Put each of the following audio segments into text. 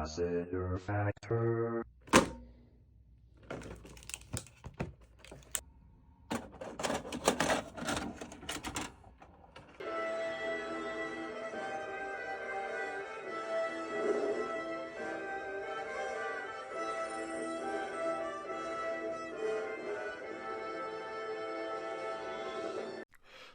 Lassiter Factor.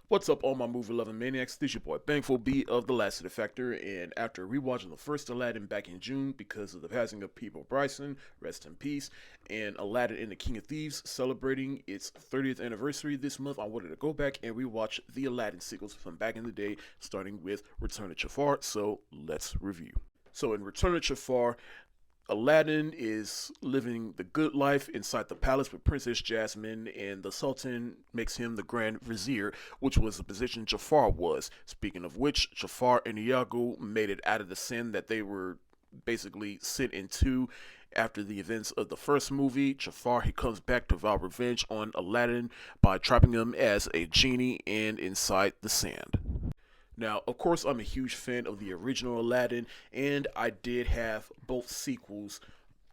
What's up, all my movie-loving maniacs? This your boy Bangful B of the Lassiter Factor, and after rewatching the first Aladdin back in June because of the passing of Peabo Bryson, rest in peace, and Aladdin and the King of Thieves celebrating its 30th anniversary this month, I wanted to go back and rewatch the Aladdin sequels from back in the day, starting with Return of Jafar, so let's review. So in Return of Jafar, Aladdin is living the good life inside the palace with Princess Jasmine, and the Sultan makes him the Grand Vizier, which was the position Jafar was. Speaking of which, Jafar and Iago made it out of the sin that they were basically sent into after the events of the first movie. Jafar, he comes back to vow revenge on Aladdin by trapping him as a genie and inside the sand. Now, of course, I'm a huge fan of the original Aladdin, and I did have both sequels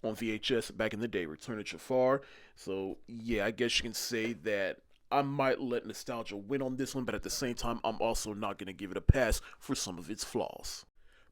on VHS back in the day, Return of Jafar. So, yeah, I guess you can say that I might let nostalgia win on this one, but at the same time, I'm also not going to give it a pass for some of its flaws.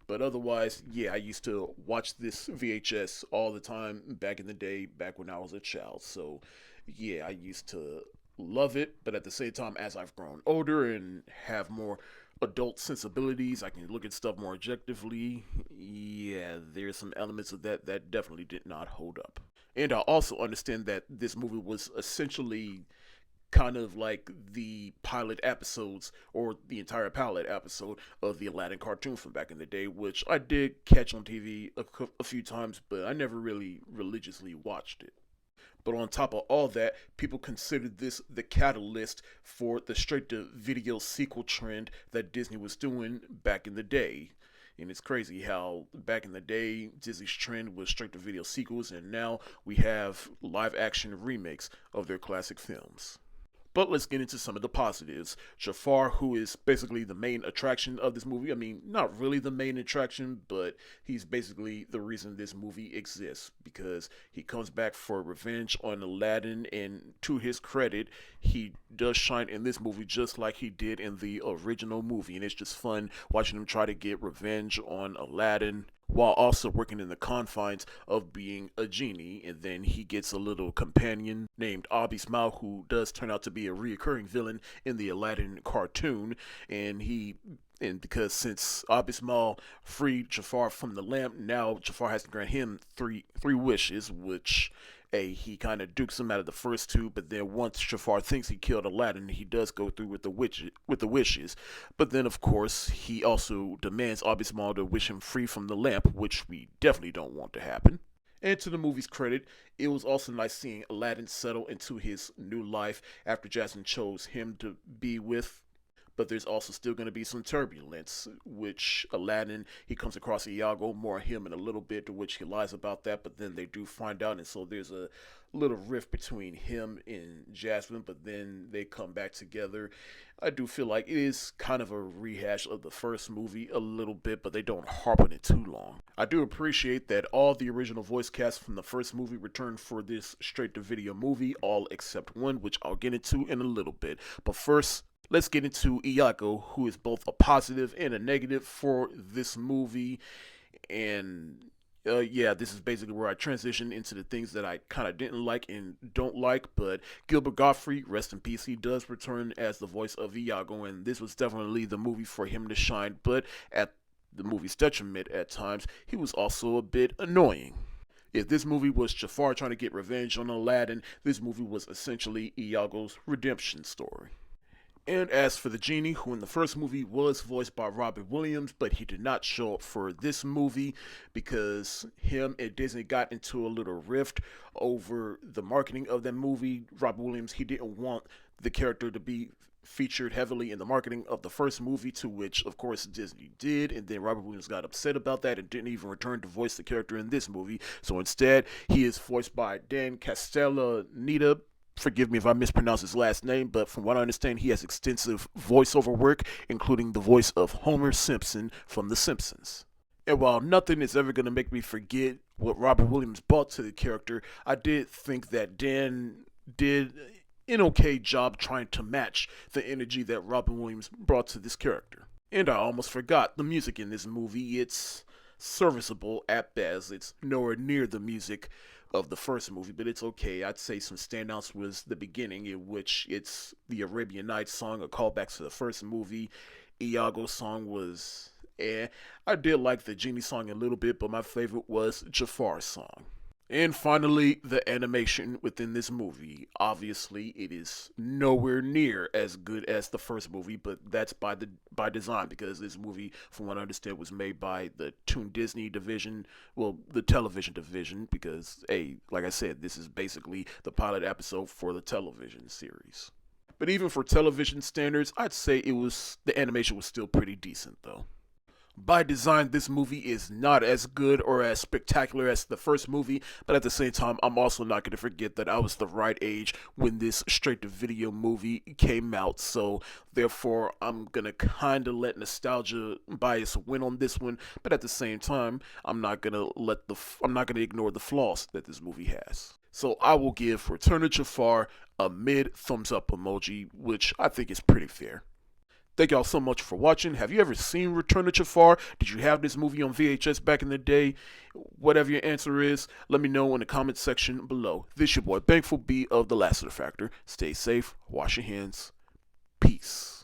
But otherwise, yeah, I used to watch this VHS all the time back in the day, back when I was a child. So, yeah, I used to love it, but at the same time, as I've grown older and have more adult sensibilities, I can look at stuff more objectively. Yeah, there's some elements of that that definitely did not hold up. And I also understand that this movie was essentially kind of like the pilot episodes or the entire pilot episode of the Aladdin cartoon from back in the day, which I did catch on TV a few times, but I never really religiously watched it. But on top of all that, people considered this the catalyst for the straight to video sequel trend that Disney was doing back in the day. And it's crazy how back in the day, Disney's trend was straight to video sequels, and now we have live action remakes of their classic films. But let's get into some of the positives. Jafar, who is basically the main attraction of this movie. I mean, not really the main attraction, but he's basically the reason this movie exists, because he comes back for revenge on Aladdin, and to his credit, he does shine in this movie just like he did in the original movie. And it's just fun watching him try to get revenge on Aladdin while also working in the confines of being a genie. And then he gets a little companion named Abi Smile, who does turn out to be a reoccurring villain in the Aladdin cartoon. And because since Abi Smile freed Jafar from the lamp, now Jafar has to grant him three wishes, which he kind of dukes him out of the first two, but then once Jafar thinks he killed Aladdin, he does go through with the wishes. But then, of course, he also demands Abi Smile to wish him free from the lamp, which we definitely don't want to happen. And to the movie's credit, it was also nice seeing Aladdin settle into his new life after Jasmine chose him to be with. But there's also still going to be some turbulence, which Aladdin, he comes across Iago, more on him in a little bit, to which he lies about that, but then they do find out, and so there's a little rift between him and Jasmine, but then they come back together. I do feel like it is kind of a rehash of the first movie a little bit, but they don't harp on it too long. I do appreciate that all the original voice cast from the first movie returned for this straight-to-video movie, all except one, which I'll get into in a little bit. But first, let's get into Iago, who is both a positive and a negative for this movie. And yeah, this is basically where I transition into the things that I kind of didn't like and don't like. But Gilbert Gottfried, rest in peace, he does return as the voice of Iago, and this was definitely the movie for him to shine. But at the movie's detriment at times, he was also a bit annoying. If this movie was Jafar trying to get revenge on Aladdin, this movie was essentially Iago's redemption story. And as for the genie, who in the first movie was voiced by Robin Williams, but he did not show up for this movie because him and Disney got into a little rift over the marketing of that movie. Robin Williams, he didn't want the character to be featured heavily in the marketing of the first movie, to which of course Disney did, and then Robert Williams got upset about that and didn't even return to voice the character in this movie. So instead, he is voiced by Dan Castellaneta. Forgive me if I mispronounce his last name, but from what I understand, he has extensive voiceover work, including the voice of Homer Simpson from The Simpsons. And while nothing is ever going to make me forget what Robert Williams brought to the character, I did think that Dan did an okay job trying to match the energy that Robin Williams brought to this character. And I almost forgot the music in this movie. It's serviceable at best. It's nowhere near the music of the first movie, but it's okay. I'd say some standouts was the beginning, in which it's the Arabian Nights song, a callback to the first movie. Iago's song was I did like the Genie song a little bit, but my favorite was Jafar's song. And finally, the animation within this movie. Obviously, it is nowhere near as good as the first movie, but that's by design, because this movie, from what I understand, was made by the Toon Disney division, well, the television division, because, hey, like I said, this is basically the pilot episode for the television series. But even for television standards, I'd say the animation was still pretty decent, though. By design, this movie is not as good or as spectacular as the first movie, but at the same time, I'm also not going to forget that I was the right age when this straight-to-video movie came out, so therefore, I'm going to kind of let nostalgia bias win on this one, but at the same time, I'm not going to ignore the flaws that this movie has. So I will give Return of Jafar a mid thumbs up emoji, which I think is pretty fair. Thank y'all so much for watching. Have you ever seen Return of Jafar? Did you have this movie on VHS back in the day? Whatever your answer is, let me know in the comment section below. This your boy, Thankful B of the Lassiter Factor. Stay safe, wash your hands. Peace.